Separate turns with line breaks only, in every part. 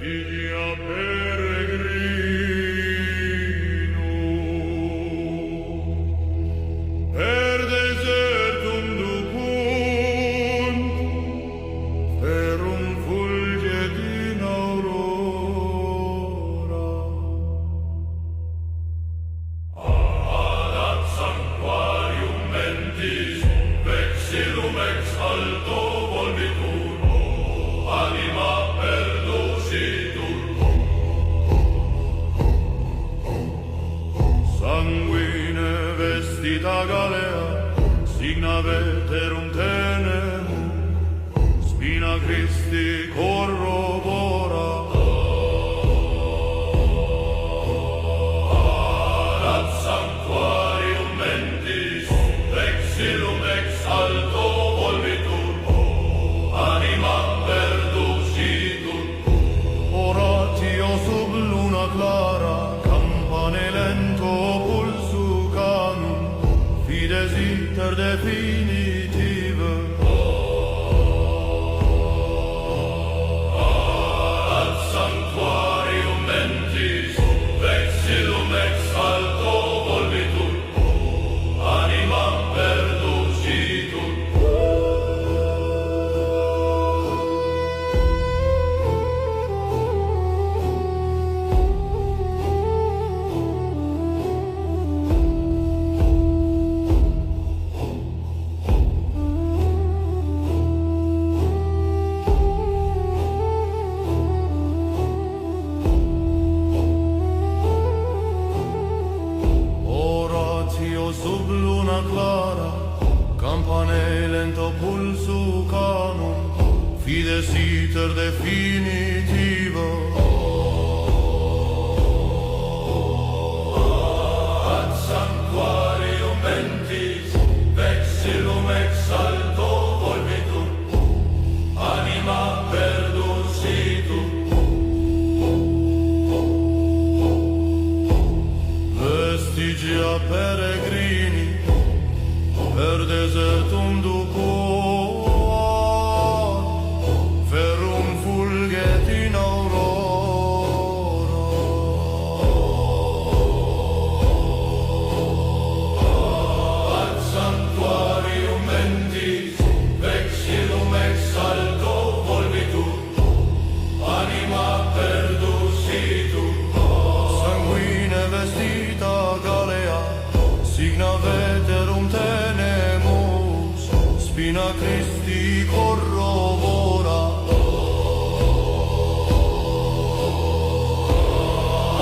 vestigia peregrinum, per desertum ducunt, ferum fulget in aurora. Adat sanctuarium mentis, vexillum ex alto volvitur, anima perducitur. Sanguine vestita Galea, signa veterum tenemus, spina Christi corrobora. Adat sanctuarium mentis, vexillum ex alto volvitur, anima perducitur. Oratio sub luna clara, campane lento pulsu canum, fides iter definitive. Ad sanctuarium mentis, vexillum ex alto volvitur, anima perducitur. Sub luna clara, campanei lento pulsu canum, fides iter definitiva. Ad sanctuarium mentis, vexillum ex alto volvitur, anima perducitur. Vestigia peregrini, per desertum ducunt, ferum fulget in aurora. Ad sanctuarium mentis, vexillum ex alto volvitur, anima perducitur. Sanguine vestita Galea, signa veterum tenemus, spina Christi corrobora.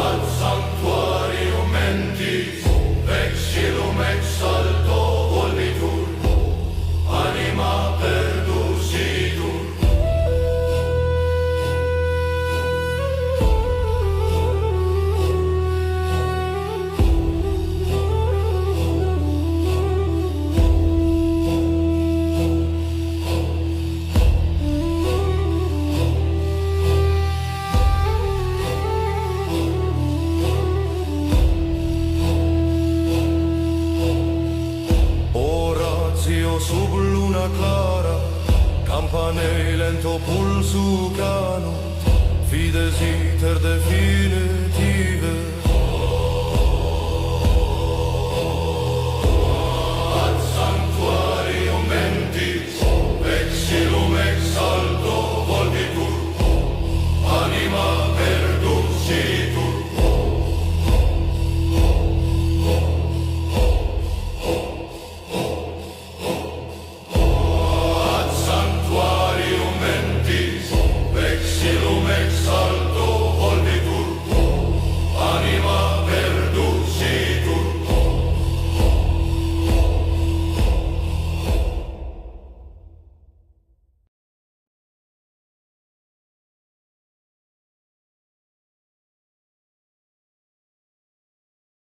Ad sanctuarium mentis, vexillum ex alto volvitur, anima perducitur. Sub luna clara, campanei lento pulsu canum, fides iter definitive.